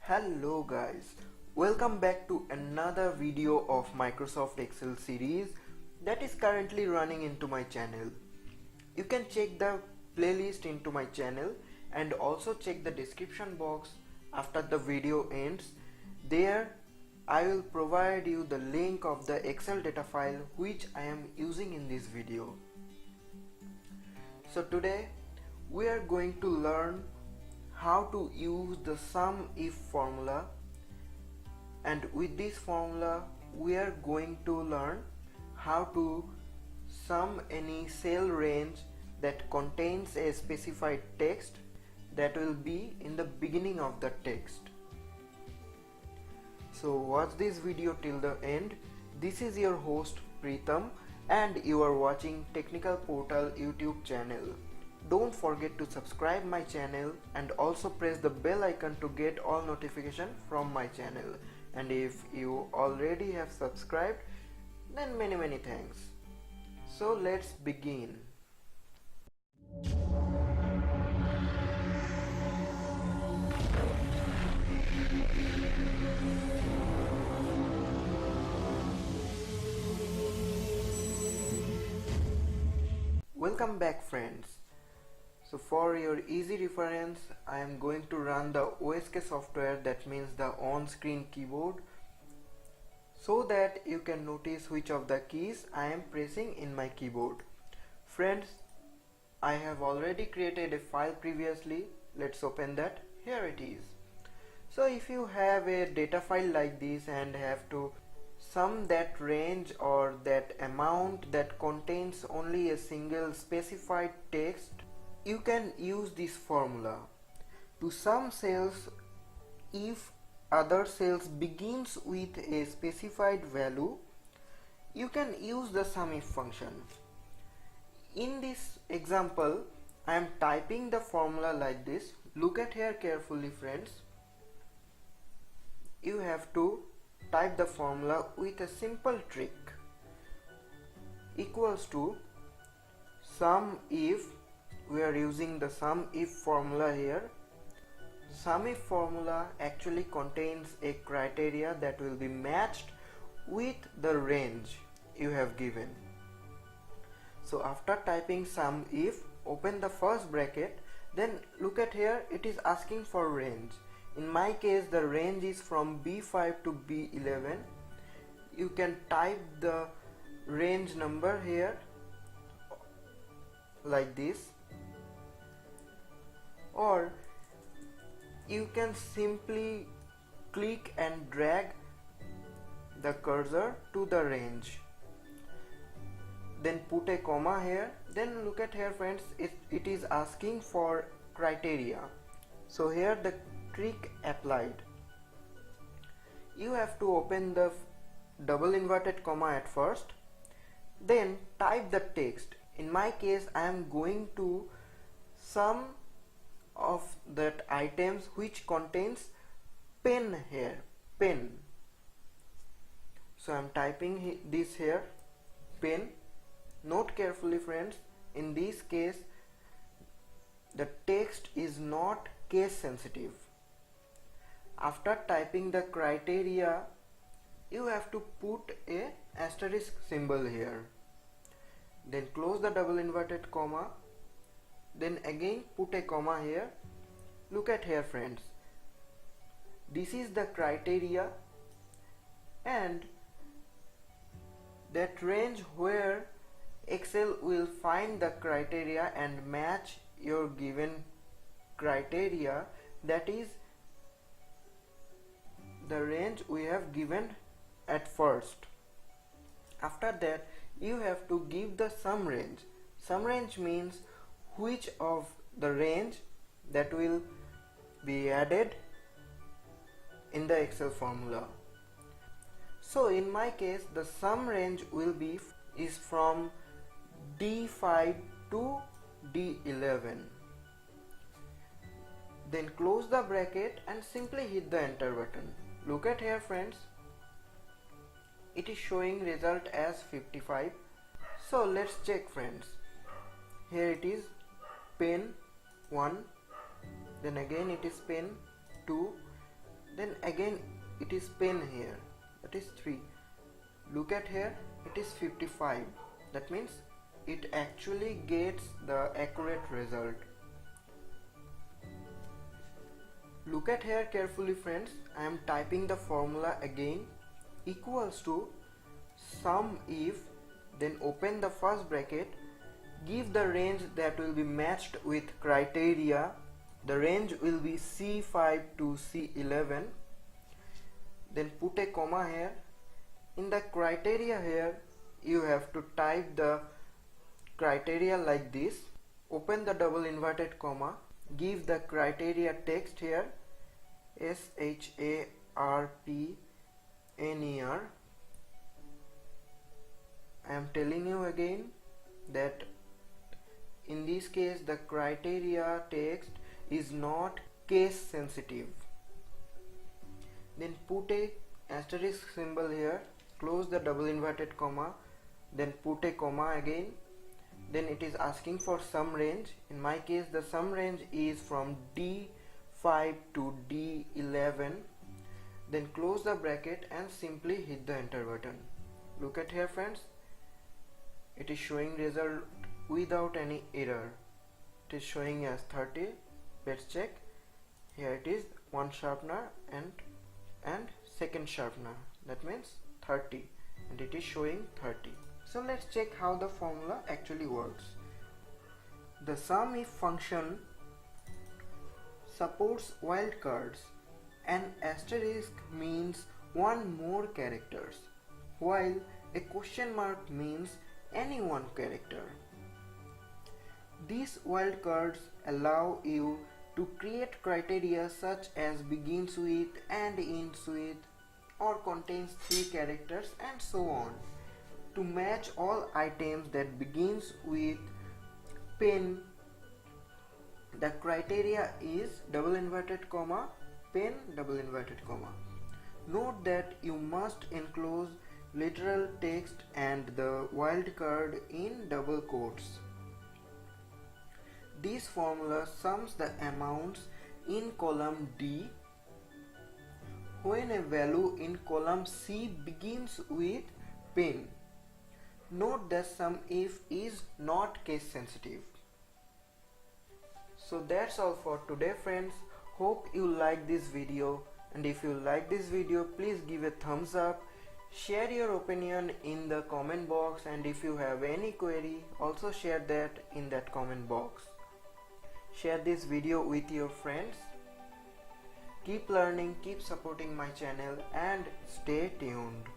Hello guys, welcome back to another video of Microsoft Excel series that is currently running into my channel. You can check the playlist into my channel and also check the description box after the video ends. There I will provide you the link of the Excel data file which I am using in this video. So today we are going to learn how to use the SUMIF formula, and with this formula we are going to learn how to sum any cell range that contains a specified text that will be in the beginning of the text. So watch this video till the end. This is your host Pritam and you are watching Technical Portal YouTube channel. Don't forget to subscribe my channel and also press the bell icon to get all notification from my channel. And if you already have subscribed, then many thanks. So let's begin. Welcome back friends. So for your easy reference, I am going to run the OSK software, that means the on-screen keyboard, so that you can notice which of the keys I am pressing in my keyboard. Friends, I have already created a file previously. Let's open that. Here it is. So if you have a data file like this and have to sum that range or that amount that contains only a single specified text, you can use this formula. To sum cells if other cells begins with a specified value, you can use the SUMIF function. In this example, I am typing the formula like this. Look at here carefully friends. You have to type the formula with a simple trick. Equals to sum if, we are using the SUMIF formula here. SUMIF formula actually contains a criteria that will be matched with the range you have given. So after typing SUMIF, open the first bracket, then look at here, it is asking for range. In my case the range is from B5 to B11. You can type the range number here like this, or you can simply click and drag the cursor to the range, then put a comma here. Then look at here friends, it is asking for criteria. So here the trick applied. You have to open the double inverted comma at first, then type the text. In my case I am going to sum of that items which contains pen here, pen. So I am typing this here, pen. Note carefully friends, in this case the text is not case sensitive. After typing the criteria, you have to put a asterisk symbol here, then close the double inverted comma, then again put a comma here. Look at here friends, this is the criteria and that range where Excel will find the criteria and match your given criteria, that is the range we have given at first. After that you have to give the sum range. Sum range means which of the range that will be added in the Excel formula. So in my case the sum range will be is from D5 to D11. Then close the bracket and simply hit the enter button. Look at here friends, it is showing result as 55. So let's check friends. Here it is pen 1, then again it is pen 2, Then again it is pen here, that is 3. Look at here, it is 55. That means it actually gets the accurate result. Look at here carefully friends, I am typing the formula again, equals to SUMIF, then open the first bracket, give the range that will be matched with criteria. The range will be C5 to C11. Then put a comma here. In the criteria here, you have to type the criteria like this. Open the double inverted comma. Give the criteria text here. SHARPNER. I am telling you again that in this case the criteria text is not case sensitive. Then put a asterisk symbol here, close the double inverted comma, then put a comma again. Then it is asking for sum range. In my case the sum range is from D5 to D11. Then close the bracket and simply hit the enter button. Look at here friends, it is showing result without any error. It is showing as 30. Let's check. Here it is, one sharpener and second sharpener, that means 30, and it is showing 30. So let's check how the formula actually works. The SUMIF function supports wildcards. An asterisk means one more characters, while a question mark means any one character. These wildcards allow you to create criteria such as begins with and ends with, or contains 3 characters and so on, to match all items that begins with pen. The criteria is double inverted comma, pen, double inverted comma. Note that you must enclose literal text and the wildcard in double quotes. This formula sums the amounts in column D when a value in column C begins with pen. Note that SUMIF is not case sensitive. So that's all for today friends. Hope you like this video, and if you like this video please give a thumbs up, share your opinion in the comment box, and if you have any query also share that in that comment box. Share this video with your friends. Keep learning, keep supporting my channel, and stay tuned.